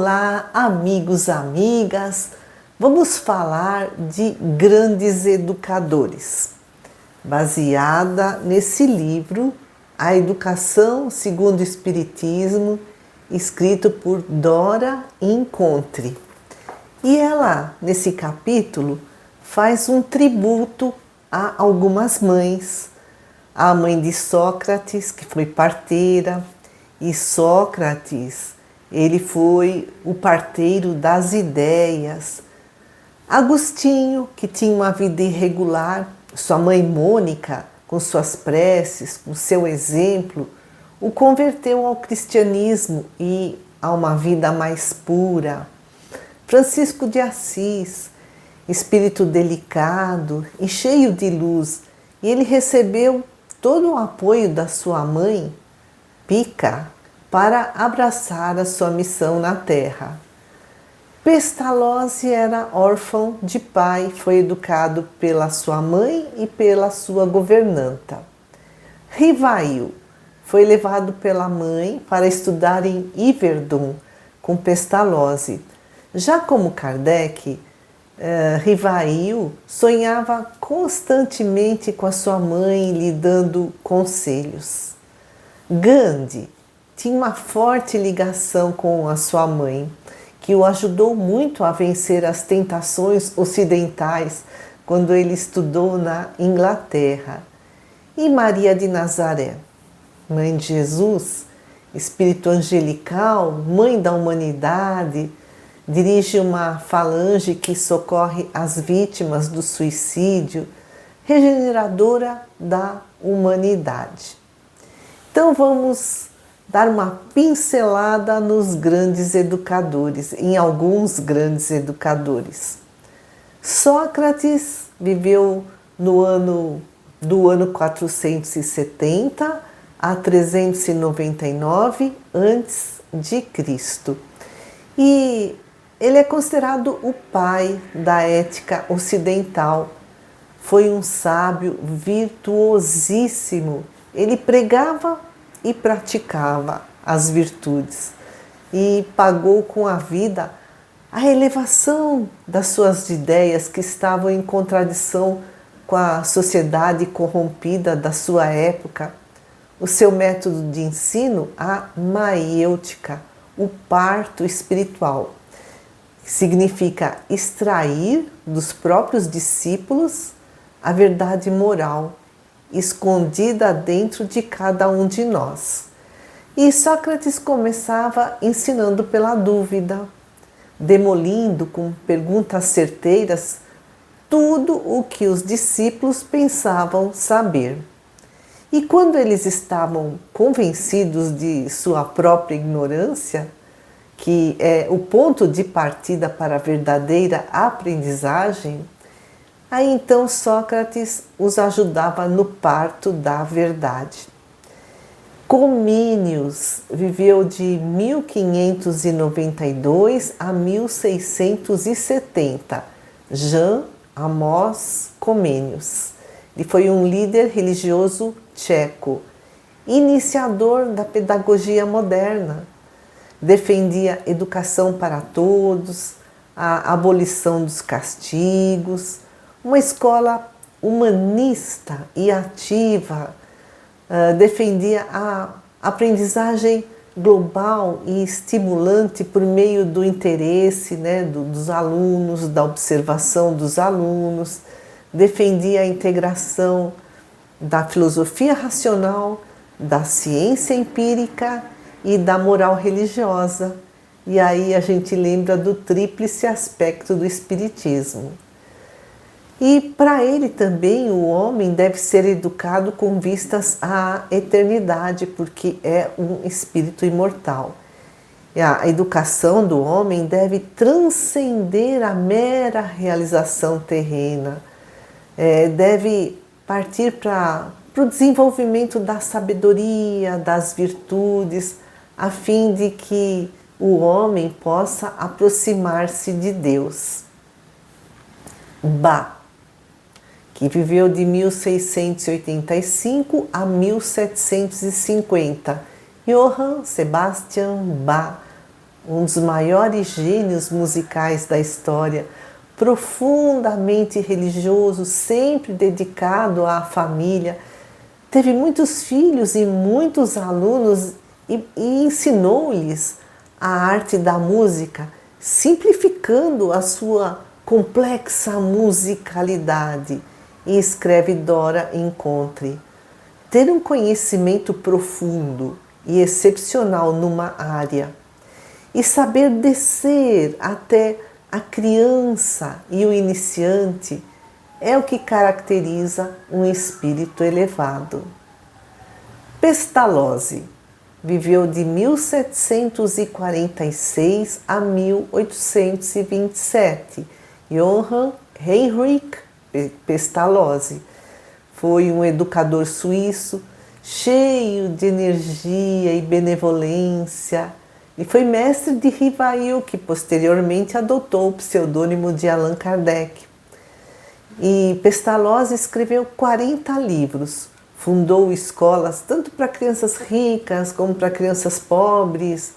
Olá, amigos, amigas! Vamos falar de grandes educadores, baseada nesse livro, A Educação segundo o Espiritismo, escrito por Dora Incontri. E ela, nesse capítulo, faz um tributo a algumas mães. A mãe de Sócrates, que foi parteira, e Sócrates, ele foi o parteiro das ideias. Agostinho, que tinha uma vida irregular, sua mãe Mônica, com suas preces, com seu exemplo, o converteu ao cristianismo e a uma vida mais pura. Francisco de Assis, espírito delicado e cheio de luz, e ele recebeu todo o apoio da sua mãe, Pica, para abraçar a sua missão na Terra. Pestalozzi era órfão de pai, foi educado pela sua mãe e pela sua governanta. Rivail foi levado pela mãe para estudar em Yverdon com Pestalozzi. Já como Kardec, Rivail sonhava constantemente com a sua mãe, lhe dando conselhos. Gandhi tinha uma forte ligação com a sua mãe, que o ajudou muito a vencer as tentações ocidentais quando ele estudou na Inglaterra. E Maria de Nazaré, mãe de Jesus, espírito angelical, mãe da humanidade, dirige uma falange que socorre as vítimas do suicídio, regeneradora da humanidade. Então vamos dar uma pincelada nos grandes educadores, em alguns grandes educadores. Sócrates viveu do ano 470 a 399 a.C. E ele é considerado o pai da ética ocidental. Foi um sábio virtuosíssimo. Ele pregava e praticava as virtudes e pagou com a vida a elevação das suas ideias que estavam em contradição com a sociedade corrompida da sua época. O seu método de ensino, a maiêutica, o parto espiritual, que significa extrair dos próprios discípulos a verdade moral escondida dentro de cada um de nós. E Sócrates começava ensinando pela dúvida, demolindo com perguntas certeiras tudo o que os discípulos pensavam saber. E quando eles estavam convencidos de sua própria ignorância, que é o ponto de partida para a verdadeira aprendizagem, aí então Sócrates os ajudava no parto da verdade. Comênios viveu de 1592 a 1670. Jan Amos Comênios. Ele foi um líder religioso tcheco, iniciador da pedagogia moderna. Defendia educação para todos, a abolição dos castigos, uma escola humanista e ativa, defendia a aprendizagem global e estimulante por meio do interesse, dos alunos, da observação dos alunos, defendia a integração da filosofia racional, da ciência empírica e da moral religiosa. E aí a gente lembra do tríplice aspecto do espiritismo. E para ele também o homem deve ser educado com vistas à eternidade, porque é um espírito imortal. E a educação do homem deve transcender a mera realização terrena, deve partir para o desenvolvimento da sabedoria, das virtudes, a fim de que o homem possa aproximar-se de Deus. Bach, que viveu de 1685 a 1750. Johann Sebastian Bach, um dos maiores gênios musicais da história, profundamente religioso, sempre dedicado à família. Teve muitos filhos e muitos alunos e ensinou-lhes a arte da música, simplificando a sua complexa musicalidade. E escreve Dora Encontre: ter um conhecimento profundo e excepcional numa área e saber descer até a criança e o iniciante é o que caracteriza um espírito elevado. Pestalozzi viveu de 1746 a 1827. Johann Heinrich Pestalozzi foi um educador suíço cheio de energia e benevolência. E foi mestre de Rivail, que posteriormente adotou o pseudônimo de Allan Kardec. E Pestalozzi escreveu 40 livros, fundou escolas tanto para crianças ricas como para crianças pobres.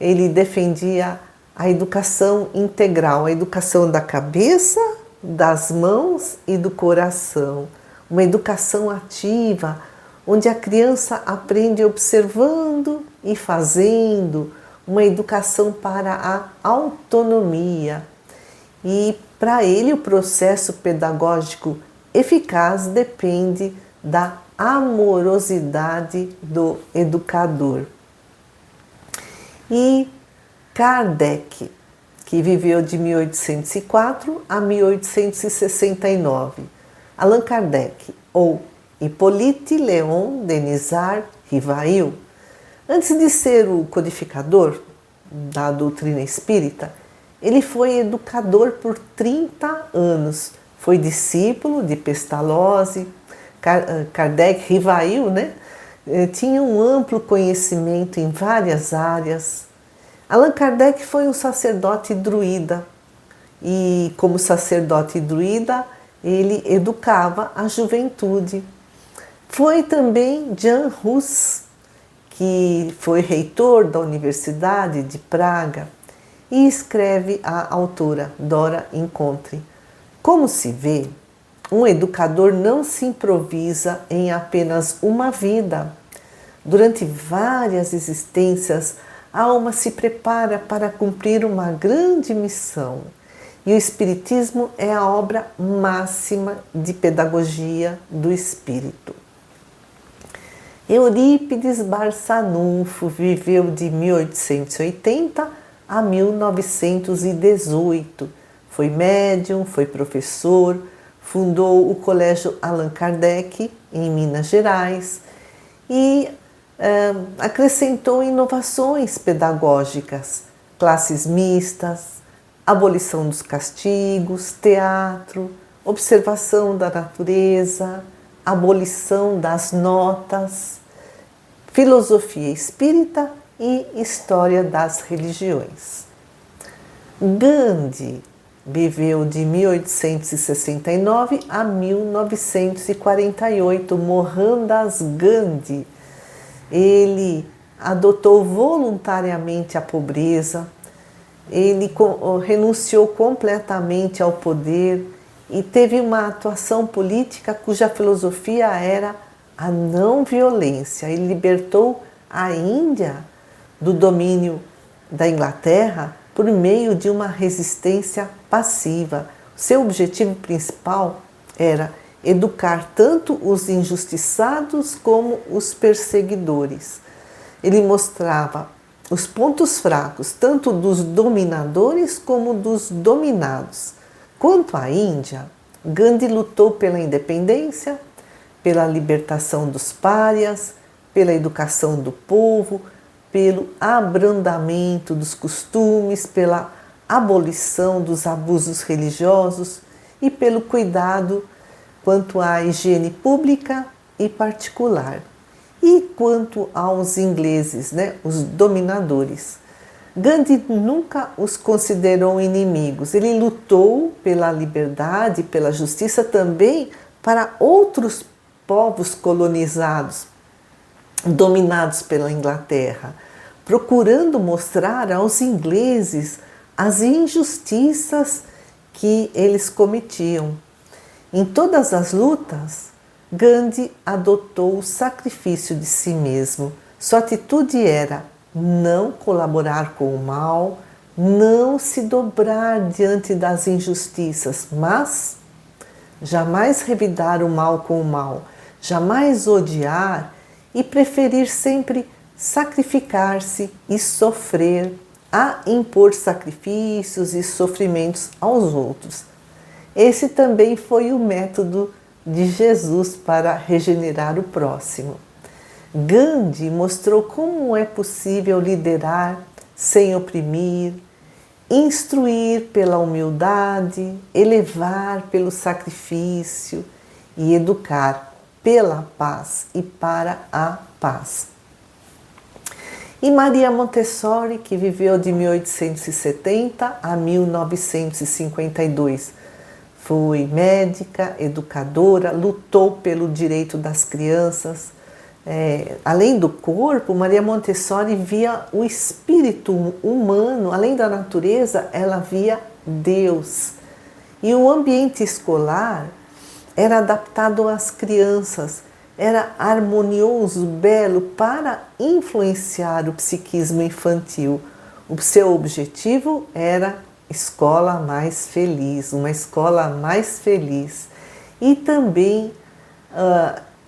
Ele defendia a educação integral, a educação da cabeça, das mãos e do coração. Uma educação ativa, onde a criança aprende observando e fazendo, uma educação para a autonomia. E para ele o processo pedagógico eficaz depende da amorosidade do educador. E Kardec, que viveu de 1804 a 1869. Allan Kardec, ou Hippolyte Léon Denisard Rivail, antes de ser o codificador da doutrina espírita, ele foi educador por 30 anos. Foi discípulo de Pestalozzi, Kardec, Rivail, né? Tinha um amplo conhecimento em várias áreas. Allan Kardec foi um sacerdote druida e, como sacerdote druida, ele educava a juventude. Foi também Jan Hus, que foi reitor da Universidade de Praga, e escreve a autora Dora Encontre: como se vê, um educador não se improvisa em apenas uma vida. Durante várias existências, a alma se prepara para cumprir uma grande missão. E o Espiritismo é a obra máxima de pedagogia do espírito. Eurípides Barçanufo viveu de 1880 a 1918. Foi médium, foi professor, fundou o Colégio Allan Kardec em Minas Gerais e acrescentou inovações pedagógicas, classes mistas, abolição dos castigos, teatro, observação da natureza, abolição das notas, filosofia espírita e história das religiões. Gandhi viveu de 1869 a 1948, Mohandas Gandhi. Ele adotou voluntariamente a pobreza, ele renunciou completamente ao poder e teve uma atuação política cuja filosofia era a não violência. Ele libertou a Índia do domínio da Inglaterra por meio de uma resistência passiva. Seu objetivo principal era educar tanto os injustiçados como os perseguidores. Ele mostrava os pontos fracos tanto dos dominadores como dos dominados. Quanto à Índia, Gandhi lutou pela independência, pela libertação dos párias, pela educação do povo, pelo abrandamento dos costumes, pela abolição dos abusos religiosos e pelo cuidado quanto à higiene pública e particular. E quanto aos ingleses, os dominadores, Gandhi nunca os considerou inimigos. Ele lutou pela liberdade, pela justiça também para outros povos colonizados, dominados pela Inglaterra. procurando mostrar aos ingleses as injustiças que eles cometiam. Em todas as lutas, Gandhi adotou o sacrifício de si mesmo. Sua atitude era não colaborar com o mal, não se dobrar diante das injustiças, mas jamais revidar o mal com o mal, jamais odiar e preferir sempre sacrificar-se e sofrer, a impor sacrifícios e sofrimentos aos outros. Esse também foi o método de Jesus para regenerar o próximo. Gandhi mostrou como é possível liderar sem oprimir, instruir pela humildade, elevar pelo sacrifício e educar pela paz e para a paz. E Maria Montessori, que viveu de 1870 a 1952, foi médica, educadora, lutou pelo direito das crianças. Além do corpo, Maria Montessori via o espírito humano, além da natureza, ela via Deus. E o ambiente escolar era adaptado às crianças, era harmonioso, belo, para influenciar o psiquismo infantil. O seu objetivo era escola mais feliz, uma escola mais feliz. E também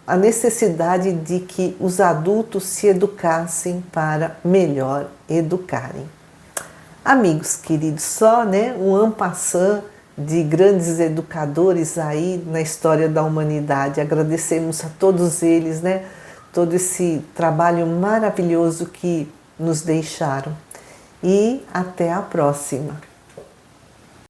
a necessidade de que os adultos se educassem para melhor educarem. Amigos queridos, só um en passant de grandes educadores aí na história da humanidade. Agradecemos a todos eles, todo esse trabalho maravilhoso que nos deixaram. E até a próxima.